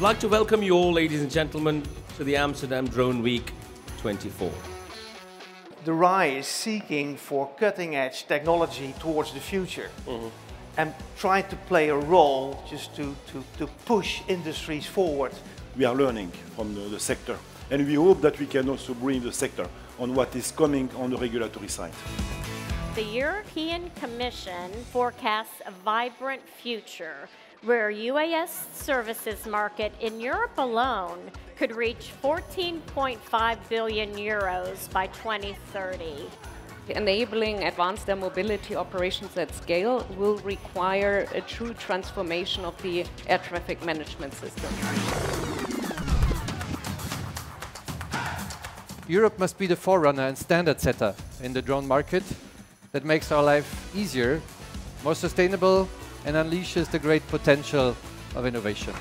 like to welcome you all, ladies and gentlemen, to the Amsterdam Drone Week 24. The RAI is seeking for cutting-edge technology towards the future and try to play a role just to push industries forward. We are learning from the sector, and we hope that we can also bring the sector on what is coming on the regulatory side. The European Commission forecasts a vibrant future where UAS services market in Europe alone could reach 14.5 billion euros by 2030. Enabling advanced air mobility operations at scale will require a true transformation of the air traffic management system. Europe must be the forerunner and standard setter in the drone market that makes our life easier, more sustainable, and unleashes the great potential of innovation.